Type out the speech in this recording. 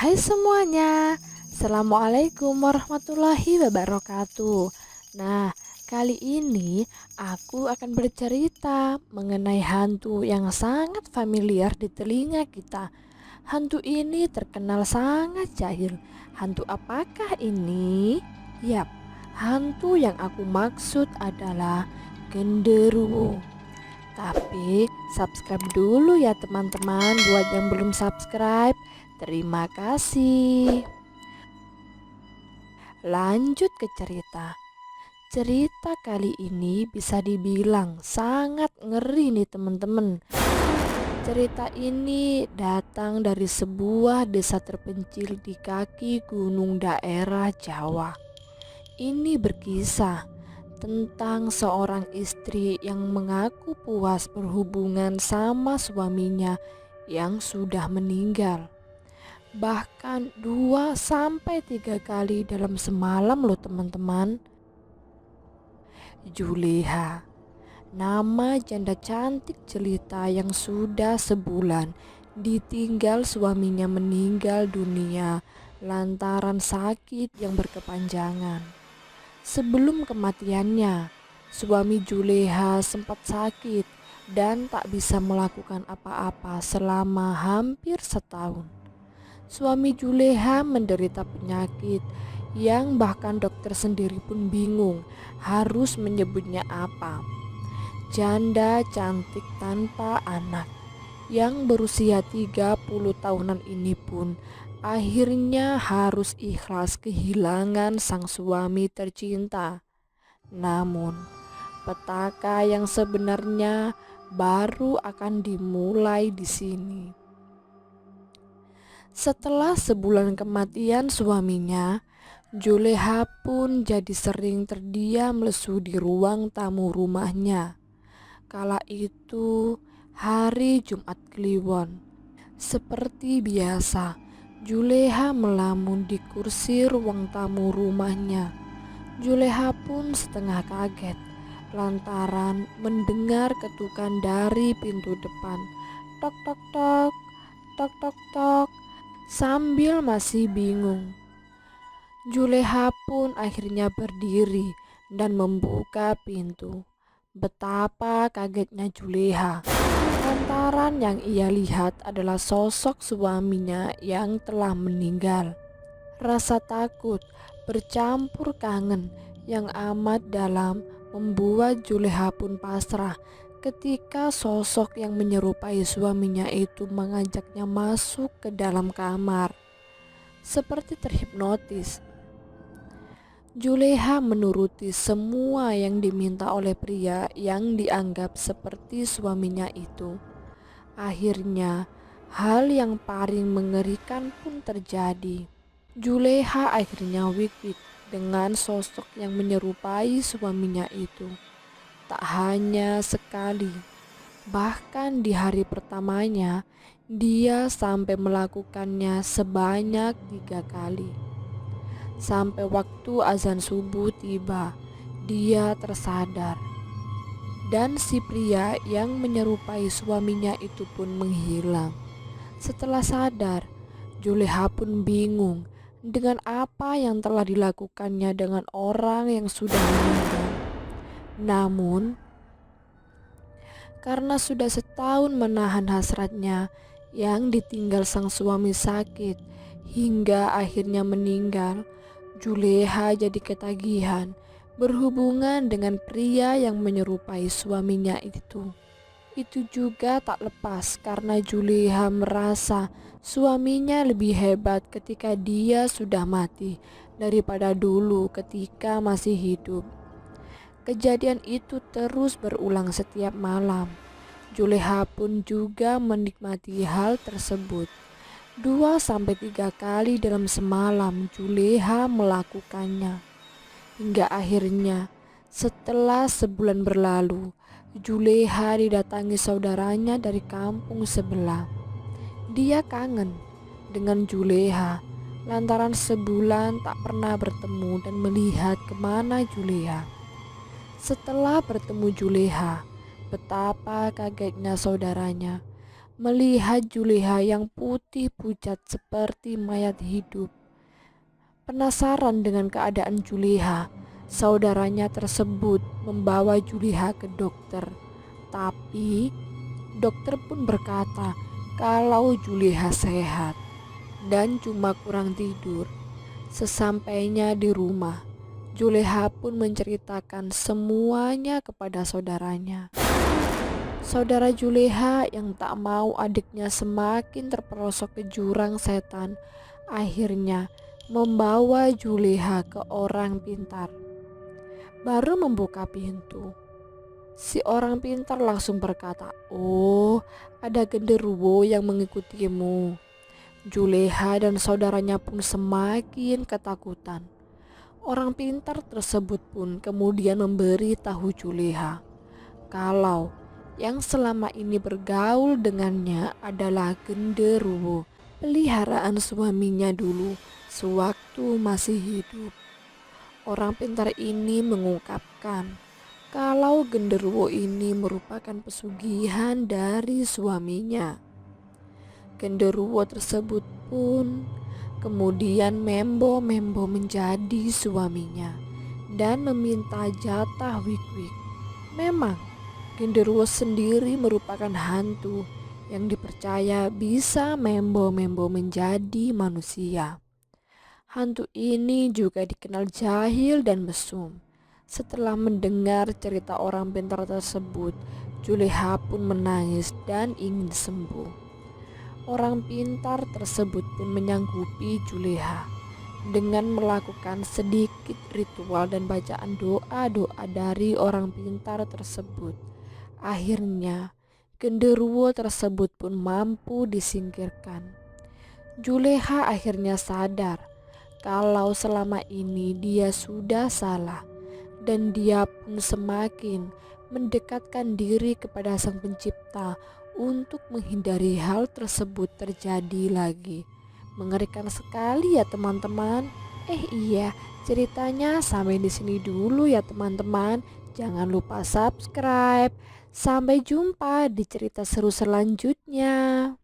Hai semuanya, Assalamualaikum warahmatullahi wabarakatuh. Nah, kali ini aku akan bercerita mengenai hantu yang sangat familiar di telinga kita. Hantu ini terkenal sangat jahil. Hantu apakah ini? Yap, hantu yang aku maksud adalah genderuwo. Tapi subscribe dulu ya teman-teman buat yang belum subscribe. Terima kasih. Lanjut ke cerita. Cerita kali ini bisa dibilang sangat ngeri nih teman-teman. Cerita ini datang dari sebuah desa terpencil di kaki gunung daerah Jawa. Ini berkisah tentang seorang istri yang mengaku puas berhubungan sama suaminya yang sudah meninggal. Bahkan 2 sampai 3 kali dalam semalam loh teman-teman. Juleha, nama janda cantik jelita yang sudah sebulan ditinggal suaminya meninggal dunia lantaran sakit yang berkepanjangan. Sebelum kematiannya, suami Juleha sempat sakit dan tak bisa melakukan apa-apa selama hampir setahun. Suami Juleha menderita penyakit yang bahkan dokter sendiri pun bingung harus menyebutnya apa. Janda cantik tanpa anak yang berusia 30 tahunan ini pun akhirnya harus ikhlas kehilangan sang suami tercinta. Namun, petaka yang sebenarnya baru akan dimulai di sini. Setelah sebulan kematian suaminya, Juleha pun jadi sering terdiam lesu di ruang tamu rumahnya. Kala itu hari Jumat Kliwon. Seperti biasa, Juleha melamun di kursi ruang tamu rumahnya. Juleha pun setengah kaget lantaran mendengar ketukan dari pintu depan. Tok tok tok, tok tok tok. Sambil masih bingung, Juleha pun akhirnya berdiri dan membuka pintu. Betapa kagetnya Juleha lantaran yang ia lihat adalah sosok suaminya yang telah meninggal. Rasa takut bercampur kangen yang amat dalam membuat Juleha pun pasrah ketika sosok yang menyerupai suaminya itu mengajaknya masuk ke dalam kamar. Seperti terhipnotis, Juleha menuruti semua yang diminta oleh pria yang dianggap seperti suaminya itu. Akhirnya, hal yang paling mengerikan pun terjadi. Juleha akhirnya wik-wik dengan sosok yang menyerupai suaminya itu. Tak hanya sekali, bahkan di hari pertamanya, dia sampai melakukannya sebanyak 3 kali. Sampai waktu azan subuh tiba, dia tersadar. Dan si pria yang menyerupai suaminya itu pun menghilang. Setelah sadar, Juleha pun bingung dengan apa yang telah dilakukannya dengan orang yang sudah meninggal. Namun, karena sudah setahun menahan hasratnya yang ditinggal sang suami sakit hingga akhirnya meninggal, Juleha jadi ketagihan berhubungan dengan pria yang menyerupai suaminya itu. Itu juga tak lepas karena Juleha merasa suaminya lebih hebat ketika dia sudah mati daripada dulu ketika masih hidup. Kejadian itu terus berulang setiap malam. Juleha pun juga menikmati hal tersebut. 2 sampai 3 kali dalam semalam Juleha melakukannya. Hingga akhirnya setelah sebulan berlalu, Juleha didatangi saudaranya dari kampung sebelah. Dia kangen dengan Juleha lantaran sebulan tak pernah bertemu dan melihat kemana Juleha. Setelah bertemu Juleha, betapa kagetnya saudaranya melihat Juleha yang putih pucat seperti mayat hidup. Penasaran dengan keadaan Juleha, saudaranya tersebut membawa Juleha ke dokter. Tapi dokter pun berkata kalau Juleha sehat dan cuma kurang tidur. Sesampainya di rumah, Juleha pun menceritakan semuanya kepada saudaranya. Saudara Juleha yang tak mau adiknya semakin terperosok ke jurang setan, akhirnya membawa Juleha ke orang pintar. Baru membuka pintu, si orang pintar langsung berkata, "Oh, ada genderuwo yang mengikutimu." Juleha dan saudaranya pun semakin ketakutan. Orang pintar tersebut pun kemudian memberi tahu Juleha kalau yang selama ini bergaul dengannya adalah genderuwo, peliharaan suaminya dulu sewaktu masih hidup. Orang pintar ini mengungkapkan kalau genderuwo ini merupakan pesugihan dari suaminya. Genderuwo tersebut pun kemudian membo-membo menjadi suaminya dan meminta jatah wik-wik. Memang genderuwo sendiri merupakan hantu yang dipercaya bisa membo-membo menjadi manusia. Hantu ini juga dikenal jahil dan mesum. Setelah mendengar cerita orang pintar tersebut, Juleha pun menangis dan ingin sembuh. Orang pintar tersebut pun menyanggupi Juleha dengan melakukan sedikit ritual dan bacaan doa-doa dari orang pintar tersebut. Akhirnya, genderuwo tersebut pun mampu disingkirkan. Juleha akhirnya sadar kalau selama ini dia sudah salah dan dia pun semakin mendekatkan diri kepada Sang Pencipta untuk menghindari hal tersebut terjadi lagi. Mengerikan sekali ya teman-teman. Iya, ceritanya sampai di sini dulu ya teman-teman. Jangan lupa subscribe. Sampai jumpa di cerita seru selanjutnya.